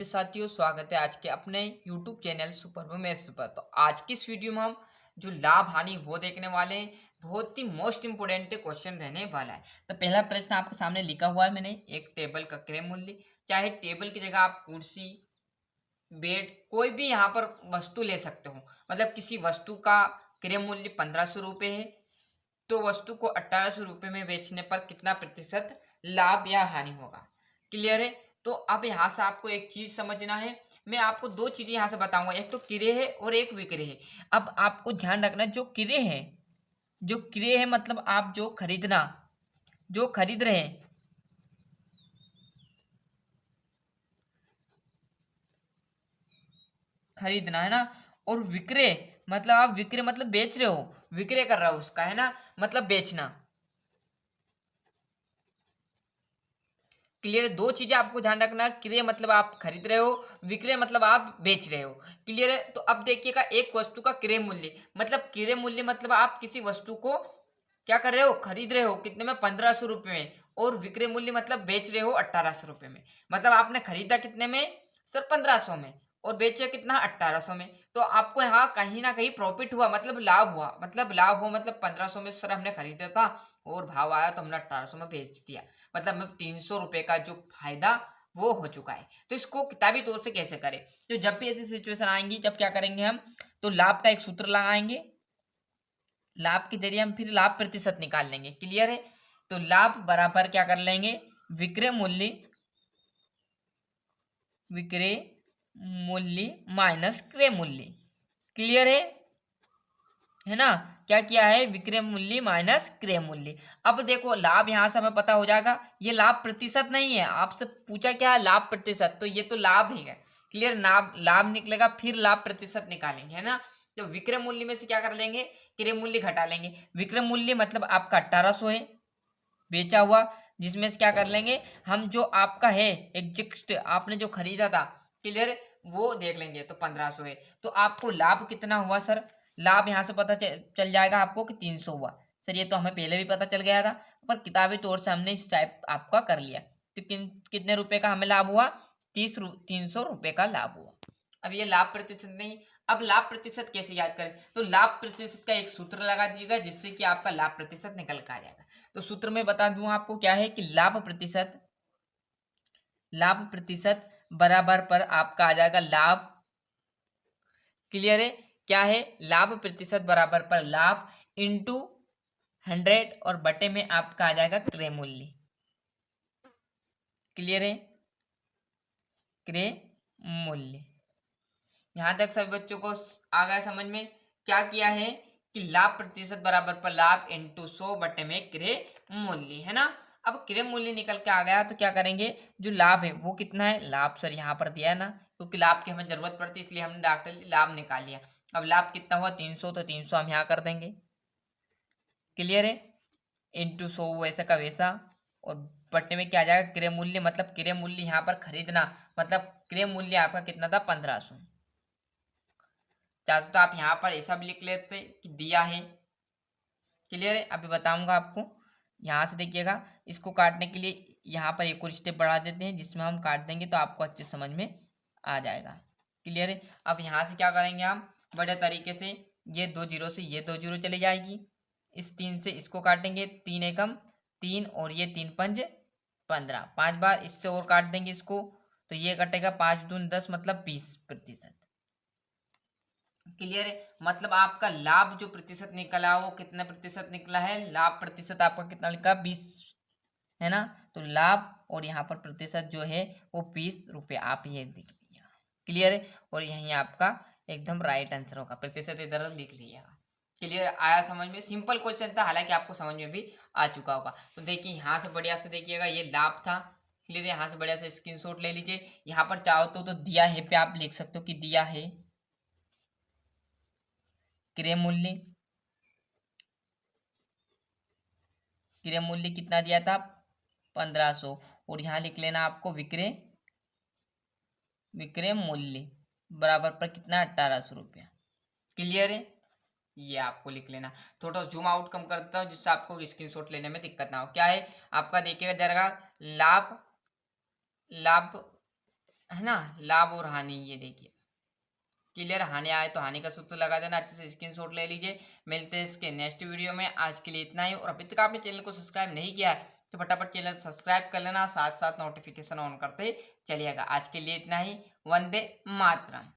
साथियों, स्वागत है आज के अपने YouTube चैनल सुपर मैथ्स पर। तो आज की इस वीडियो में हम जो लाभ हानि वो देखने वाले हैं। बहुत ही मोस्ट इंपोर्टेंट क्वेश्चन रहने वाला है। तो पहला प्रश्न आपके सामने लिखा हुआ है मैंने, एक टेबल का क्रय मूल्य। चाहे टेबल की जगह आप कुर्सी, बेड, कोई भी यहाँ पर वस्तु ले सकते हो। मतलब किसी वस्तु का क्रय मूल्य 1500 रुपये है, तो वस्तु को 1800 रुपये में बेचने पर कितना प्रतिशत लाभ या हानि होगा। क्लियर है। तो अब यहाँ से आपको एक चीज समझना है। मैं आपको दो चीजें यहाँ से बताऊंगा, एक तो क्रय है और एक विक्रय है। अब आपको ध्यान रखना, जो क्रय है मतलब आप जो खरीद रहे हैं, खरीदना है ना। और विक्रय मतलब आप विक्रय मतलब बेच रहे हो, विक्रय कर रहे हो उसका, है ना, मतलब बेचना। क्लियर है। दो चीजें आपको ध्यान रखना, क्रय मतलब आप खरीद रहे हो, विक्रय मतलब आप बेच रहे हो। क्लियर है। तो अब देखिएगा, एक वस्तु का क्रय मूल्य मतलब आप किसी वस्तु को क्या कर रहे हो, खरीद रहे हो कितने में, 1500 रुपये में। और विक्रय मूल्य मतलब बेच रहे हो 1800 रुपये में। मतलब आपने खरीदा कितने में सर, 1500 में, और बेचे कितना, 1800 में। तो आपको यहाँ कहीं ना कहीं प्रॉफिट हुआ, मतलब लाभ हुआ। मतलब 1500 में सर हमने खरीदा था और भाव आया तो हमने 1800 में बेच दिया। मतलब हमें 300 रुपये का जो फायदा वो हो चुका है। तो इसको किताबी तौर से कैसे करें, तो जब भी ऐसी सिचुएशन आएंगी, जब क्या करेंगे हम, तो लाभ का एक सूत्र लगाएंगे। लाभ के जरिए हम फिर लाभ प्रतिशत निकाल लेंगे। क्लियर है। तो लाभ बराबर क्या कर लेंगे, विक्रय मूल्य माइनस क्रय मूल्य। क्लियर है ना। क्या किया है, विक्रय मूल्य माइनस क्रय मूल्य। अब देखो लाभ यहां से हमें पता हो जाएगा, ये लाभ प्रतिशत नहीं है, आपसे पूछा क्या है, लाभ प्रतिशत, तो ये तो लाभ ही है। क्लियर। लाभ लाभ निकलेगा, फिर लाभ प्रतिशत निकालेंगे, है ना। तो विक्रय मूल्य में से क्या कर लेंगे, क्रय मूल्य घटा लेंगे। विक्रय मूल्य मतलब आपका 1800 है बेचा हुआ, जिसमें से क्या कर लेंगे हम, जो आपका है एग्जैक्ट आपने जो खरीदा था, क्लियर, वो देख लेंगे। तो 1500 है, तो आपको लाभ कितना हुआ सर, लाभ यहाँ से पता चल जाएगा आपको कि 300 हुआ। सर ये तो हमें पहले भी पता चल गया था, पर किताबी तौर से हमने इस टाइप आपका कर लिया। तो कितने रुपए का हमें लाभ हुआ, 300 रुपये का लाभ हुआ। अब ये लाभ प्रतिशत नहीं। अब लाभ प्रतिशत कैसे याद करें, तो लाभ प्रतिशत का एक सूत्र लगा दीजिएगा, जिससे कि आपका लाभ प्रतिशत निकल कर आ जाएगा। तो सूत्र में बता दूं आपको क्या है, कि लाभ प्रतिशत बराबर पर आपका आ जाएगा लाभ। क्लियर है। क्या है, लाभ प्रतिशत बराबर पर लाभ इंटू 100 और बटे में आपका आ जाएगा क्रय मूल्य। क्लियर है, क्रय मूल्य। यहां तक सभी बच्चों को आ गया समझ में। क्या किया है कि लाभ प्रतिशत बराबर पर लाभ इंटू 100 बटे में क्रय मूल्य, है ना। अब क्रय मूल्य निकल के आ गया, तो क्या करेंगे, जो लाभ है वो कितना है, लाभ सर यहाँ पर दिया है ना, क्योंकि लाभ की हमें जरूरत पड़ती है, इसलिए हमने डॉक्टर लाभ निकाल लिया। अब लाभ कितना हुआ, 300, तो 300 हम यहाँ कर देंगे। क्लियर है। इंटू 100 वैसा का वैसा, और बटे में क्या आ जाएगा, क्रय मूल्य, मतलब क्रय मूल्य यहाँ पर खरीदना, मतलब क्रय मूल्य आपका कितना था, 1500। चाहते तो आप यहाँ पर ऐसा भी लिख लेते कि दिया है। क्लियर है। अभी बताऊंगा आपको। यहाँ से देखिएगा, इसको काटने के लिए यहाँ पर एक और स्टेप बढ़ा देते हैं, जिसमें हम काट देंगे तो आपको अच्छे समझ में आ जाएगा। क्लियर है। अब यहाँ से क्या करेंगे हम, बड़े तरीके से, ये 2 जीरो से ये 2 जीरो चली जाएगी, इस 3 से इसको काटेंगे, 3 एकम 3, और ये 3 पंज 15, 5 बार इससे और काट देंगे इसको, तो ये कटेगा 5 दून 10, मतलब 20%। क्लियर है। मतलब आपका लाभ जो प्रतिशत निकला वो कितने प्रतिशत निकला है, लाभ प्रतिशत आपका कितना लिखा, 20, है ना। तो लाभ और यहाँ पर प्रतिशत जो है वो 20 रुपये, आप ये लिख लिया। क्लियर है। और यही आपका एकदम राइट आंसर होगा, प्रतिशत इधर लिख लिया। क्लियर आया समझ में, सिंपल क्वेश्चन था, हालांकि आपको समझ में भी आ चुका होगा। तो देखिए यहाँ से बढ़िया से देखिएगा, ये लाभ था। क्लियर है। यहाँ से बढ़िया से स्क्रीनशॉट ले लीजिए। यहाँ पर चाहो तो दिया है पे आप लिख सकते हो कि दिया है क्रय मूल्य, क्रय मूल्य कितना दिया था, 1500, और यहाँ लिख लेना आपको विक्रय मूल्य बराबर पर कितना, 1800 रुपया। क्लियर है। ये आपको लिख लेना। थोड़ा जूम आउट कम कर देता हूँ, जिससे आपको स्क्रीनशॉट लेने में दिक्कत ना हो। क्या है आपका, देखिएगा जरा, लाभ लाभ है ना, लाभ और हानि। ये देखिए क्लियर, हानि आए तो हानि का सूत्र लगा देना, अच्छे से स्क्रीनशॉट ले लीजिए। मिलते हैं इसके नेक्स्ट वीडियो में, आज के लिए इतना ही। और अभी तक आपने चैनल को सब्सक्राइब नहीं किया है तो फटाफट चैनल सब्सक्राइब कर लेना, साथ साथ नोटिफिकेशन ऑन करते चलिएगा। आज के लिए इतना ही। वंदे मातरम।